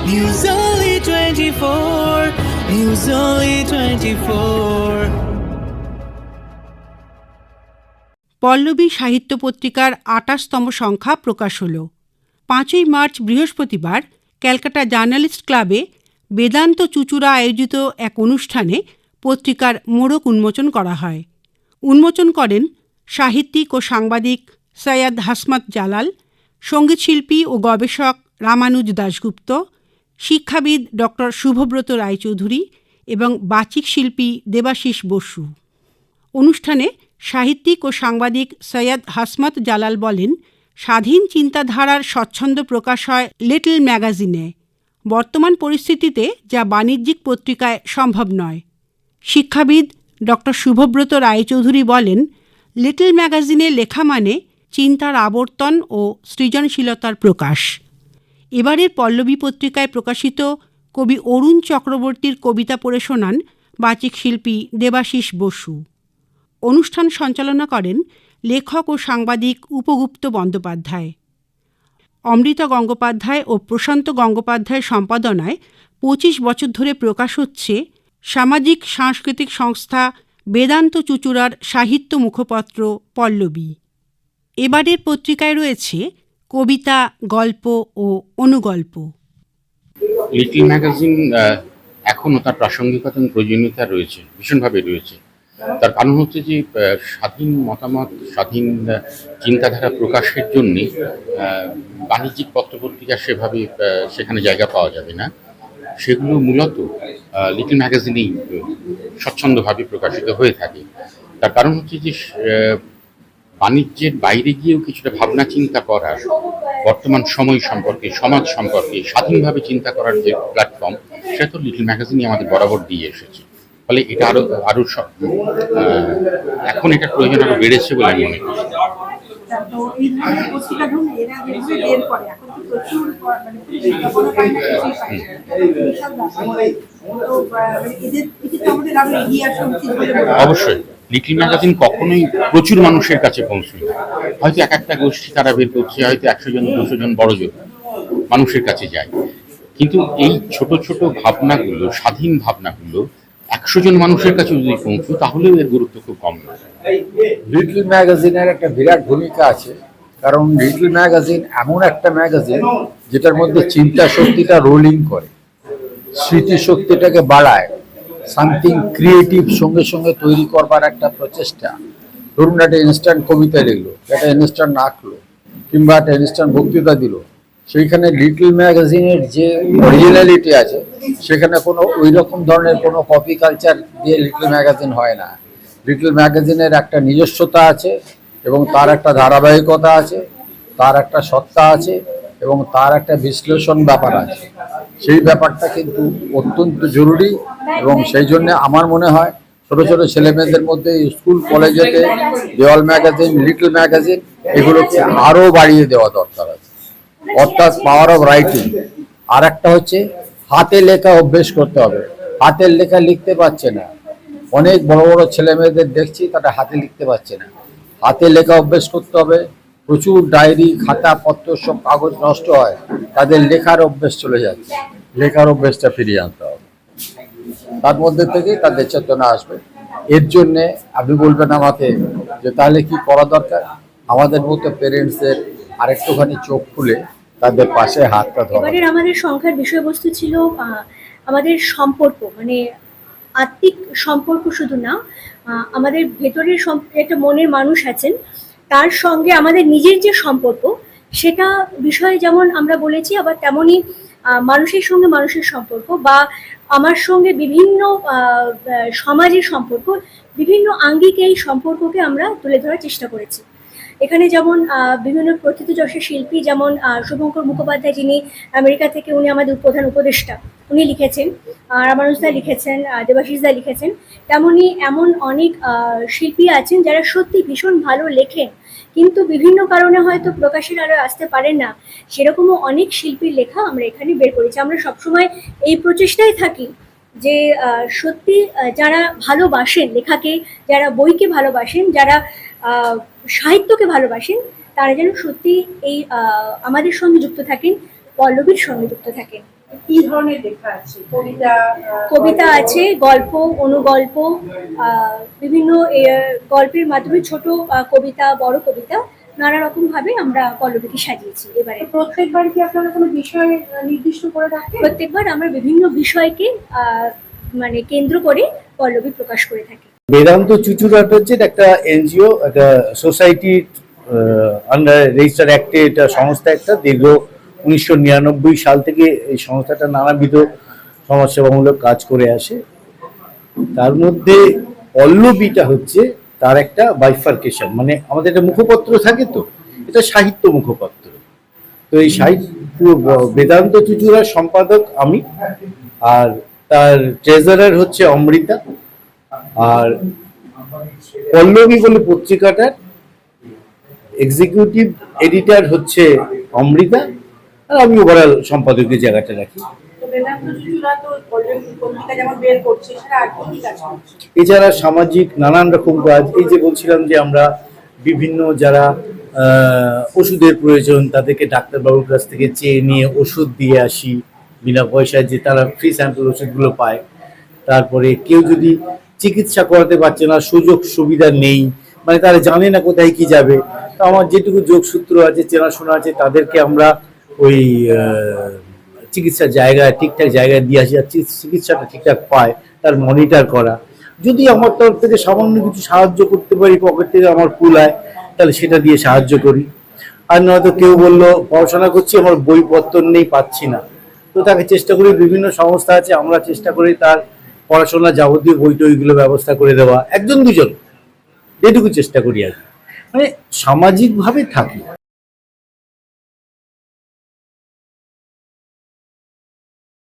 News Only 24. News Only 24. Pallavi সাহিত্য পত্রিকার ২৮তম সংখ্যা প্রকাশ হল। ৫ই মার্চ বৃহস্পতিবার ক্যালকাটা জার্নালিস্ট ক্লাবে বেদান্ত চুঁচুড়া আয়োজিত এক অনুষ্ঠানে পত্রিকার মোড়ক উন্মোচন করা হয়। উন্মোচন করেন সাহিত্যিক ও সাংবাদিক সৈয়দ হাসমত জালাল, সঙ্গীতশিল্পী ও গবেষক রামানুজ দাশগুপ্ত, শিক্ষাবিদ ডক্টর শুভব্রত রায়চৌধুরী এবং বাচিক শিল্পী দেবাশিস বসু। অনুষ্ঠানে সাহিত্যিক ও সাংবাদিক সৈয়দ হাসমত জালাল বলেন, স্বাধীন চিন্তাধারার স্বচ্ছন্দ প্রকাশ হয় লিটল ম্যাগাজিনে। বর্তমান পরিস্থিতিতে যা বাণিজ্যিক পত্রিকায় সম্ভব নয়। শিক্ষাবিদ ডক্টর শুভব্রত রায়চৌধুরী বলেন, লিটল ম্যাগাজিনে লেখা মানে চিন্তার আবর্তন ও সৃজনশীলতার প্রকাশ। এবারের পল্লবী পত্রিকায় প্রকাশিত কবি অরুণ চক্রবর্তীর কবিতা পড়ে শোনান বাচিক শিল্পী দেবাশিস বসু। অনুষ্ঠান সঞ্চালনা করেন লেখক ও সাংবাদিক উপগুপ্ত বন্দ্যোপাধ্যায়। অমৃতা গঙ্গোপাধ্যায় ও প্রশান্ত গঙ্গোপাধ্যায়ের সম্পাদনায় ২৫ বছর ধরে প্রকাশ হচ্ছে সামাজিক সাংস্কৃতিক সংস্থা বেদান্ত চুঁচুড়ার সাহিত্য মুখপত্র পল্লবী। এবারের পত্রিকায় রয়েছে কবিতা, গল্প ও অনুগল্প। লিটল ম্যাগাজিন এখনও তার প্রাসঙ্গিকতা এবং প্রয়োজনীয়তা রয়েছে, ভীষণভাবে রয়েছে। তার কারণ হচ্ছে যে স্বাধীন মতামত, স্বাধীন চিন্তাধারা প্রকাশের জন্যে বাণিজ্যিক পত্রপত্রিকা সেভাবে সেখানে জায়গা পাওয়া যাবে না। সেগুলো মূলত লিটল ম্যাগাজিনেই স্বচ্ছন্দভাবে প্রকাশিত হয়ে থাকে। তার কারণ হচ্ছে যে বাণিজ্যের বাইরে গিয়েও কিছুটা ভাবনা চিন্তা করার, বর্তমান সময় সম্পর্কে, সমাজ সম্পর্কে স্বাধীনভাবে চিন্তা করার যে প্ল্যাটফর্ম, সেটা তো লিটল ম্যাগাজিনই আমাদের বরাবর দিয়ে এসেছে। ফলে এটা আরো এখন এটার প্রয়োজন আরো বেড়েছে বলে আমি মনে করি। অবশ্যই লিটল ম্যাগাজিন কখনোই প্রচুর মানুষের কাছে পৌঁছয় না। হয়তো এক একটা গোষ্ঠী তারা বের করছে, হয়তো ১০০ জন ২০০ জন বড়জন মানুষের কাছে যায়। কিন্তু এই ছোট ছোট ভাবনাগুলো, স্বাধীন ভাবনাগুলো ১০০ জন মানুষের কাছে যদি পৌঁছয়, তাহলেও এর গুরুত্ব খুব কম নয়। লিটল ম্যাগাজিনের একটা বিরাট ভূমিকা আছে, কারণ লিটল ম্যাগাজিন এমন একটা ম্যাগাজিন যেটার মধ্যে চিন্তা শক্তিটা রোলিং করে, স্মৃতিশক্তিটাকে বাড়ায়, সামথিং ক্রিয়েটিভ সঙ্গে সঙ্গে তৈরি করবার একটা প্রচেষ্টা। ধরুন একটা ইনস্ট্যান্ট কবিতা লিখলো, একটা ইনস্ট্যান্ট আঁকলো, কিংবা একটা ইনস্ট্যান্ট বক্তৃতা দিল, সেইখানে লিটল ম্যাগাজিনের যে অরিজিনালিটি আছে সেখানে কোনো ওই রকম ধরনের কোনো কপি কালচার দিয়ে লিটল ম্যাগাজিন হয় না। লিটল ম্যাগাজিনের একটা নিজস্বতা আছে এবং তার একটা ধারাবাহিকতা আছে, তার একটা সত্তা আছে এবং তার একটা বিশ্লেষণ ব্যাপার আছে। সেই ব্যাপারটা কিন্তু অত্যন্ত জরুরি এবং সেই জন্য আমার মনে হয় ছোটো ছোটো ছেলেমেয়েদের মধ্যে স্কুল কলেজেতে দেওয়াল ম্যাগাজিন, লিটল ম্যাগাজিন এগুলোকে আরও বাড়িয়ে দেওয়া দরকার আছে। অর্থাৎ পাওয়ার অফ রাইটিং। আর একটা হচ্ছে হাতে লেখা অভ্যেস করতে হবে। হাতের লেখা লিখতে পারছে না, অনেক বড় বড় ছেলে মেয়েদের দেখছি তারা হাতে লিখতে পারছে না। হাতে লেখা অভ্যেস করতে হবে। প্রচুর ডায়েরি, খাতা পত্র, সব কাগজ নষ্ট হয়, তাদের লেখার অভ্যেস চলে যাচ্ছে। লেখার অভ্যেসটা ফিরিয়ে আনতে হবে, তার মধ্যে থেকে তাদের চেতনা আসবে। এর জন্যে আপনি বলবেন আমাকে যে তাহলে কি করা দরকার? আমাদের মতো পেরেন্টসদের আরেকটুখানি চোখ খুলে তাদের পাশে হাতটা ধরা। এবারে আমাদের সংখ্যার বিষয়বস্তু ছিল আমাদের সম্পর্ক, মানে আত্মিক সম্পর্ক শুধু না, আমাদের ভেতরের একটা মনের মানুষ আছেন, তার সঙ্গে আমাদের নিজের যে সম্পর্ক সেটা বিষয়ে যেমন আমরা বলেছি, আবার তেমনই মানুষের সঙ্গে মানুষের সম্পর্ক বা আমার সঙ্গে বিভিন্ন সমাজের সম্পর্ক, বিভিন্ন আঙ্গিক এই সম্পর্ককে আমরা তুলে ধরার চেষ্টা করেছি। এখানে যেমন বিভিন্ন প্রথিতযশের শিল্পী, যেমন শুভঙ্কর মুখোপাধ্যায়, যিনি আমেরিকা থেকে, উনি আমাদের প্রধান উপদেষ্টা, উনি লিখেছেন, রামানুজদা লিখেছেন, দেবাশিসদা লিখেছেন। তেমনই এমন অনেক শিল্পী আছেন যারা সত্যি ভীষণ ভালো লেখেন, কিন্তু বিভিন্ন কারণে হয়তো প্রকাশের আলো আসতে পারেন না। সেরকমও অনেক শিল্পীর লেখা আমরা এখানে বের করেছি। আমরা সবসময় এই প্রচেষ্টায় থাকি যে সত্যি যারা ভালোবাসেন লেখাকে, যারা বইকে ভালোবাসেন, যারা সাহিত্যকে ভালোবাসেন, তারা যেন সত্যি এই আমাদের সঙ্গে যুক্ত থাকেন, পল্লবীর সঙ্গে যুক্ত থাকেন। কি ধরনের লেখা আছে? কবিতা? কবিতা আছে, গল্প, অনুগল্প, বিভিন্ন গল্পের মাধ্যমে ছোট কবিতা, বড় কবিতা, নানা রকম ভাবে আমরা পল্লবীকে সাজিয়েছি এবারে। প্রত্যেকবার কি আপনারা কোনো বিষয় নির্দিষ্ট করে রাখেন? প্রত্যেকবার আমরা বিভিন্ন বিষয়কে মানে কেন্দ্র করে পল্লবী প্রকাশ করে থাকি। বেদান্ত চুচুড়াটা হচ্ছে একটা এনজিও, একটা সোসাইটি আন্ডার রেজিস্টার অ্যাক্টে এটা সংস্থা, একটা দীর্ঘ 1999 সাল থেকে এই সংস্থাটা নানাবিধ সমাজসেবামূলক কাজ করে আসে। তার মধ্যে পল্লবীটা হচ্ছে তার একটা বাইফার্কেশন, মানে আমাদের একটা মুখপত্র থাকে, তো এটা সাহিত্য মুখপত্র। তো এই সাহিত্য বেদান্ত চুচুড়ার সম্পাদক আমি, আর তার ট্রেজারার হচ্ছে অমৃতা, আর পল্লবী বলে পত্রিকাটার এক্সিকিউটিভ এডিটর হচ্ছে অমৃতা, আর আমি ওভারঅল সম্পাদকের জায়গাটা রাখি। এছাড়া সামাজিক নানান রকম কাজ, এই যে বলছিলাম যে আমরা বিভিন্ন যারা ওষুধের প্রয়োজন তাদেরকে ডাক্তারবাবুর কাছ থেকে চেয়ে নিয়ে ওষুধ দিয়ে আসি বিনা পয়সায়, যে তারা ফ্রি স্যাম্পল ওষুধগুলো পায়। তারপরে কেউ যদি চিকিৎসা করাতে পারছে না, সুযোগ সুবিধা নেই, মানে তারা জানে না কোথায় কি যাবে, তো আমার যেটুকু যোগসূত্র আছে, চেনাশোনা আছে, তাদেরকে আমরা ওই চিকিৎসার জায়গায় ঠিকঠাক জায়গায় দিয়ে আসি, আর চিকিৎসাটা ঠিকঠাক পায় তার মনিটর করা। যদি আমার তরফ থেকে সামান্য কিছু সাহায্য করতে পারি, পকেট থেকে আমার কুলায়, তাহলে সেটা দিয়ে সাহায্য করি। আর নয়তো কেউ বললো পড়াশোনা করছি, আমার বইপত্র নেই, পাচ্ছি না, তো তাকে চেষ্টা করি, বিভিন্ন সংস্থা আছে, আমরা চেষ্টা করি তার পড়াশোনা যাবতীয় বই টইগুলো ব্যবস্থা করে দেওয়া, একজন দুজন, এটুকু চেষ্টা করি আর কি, মানে সামাজিকভাবে থাকি।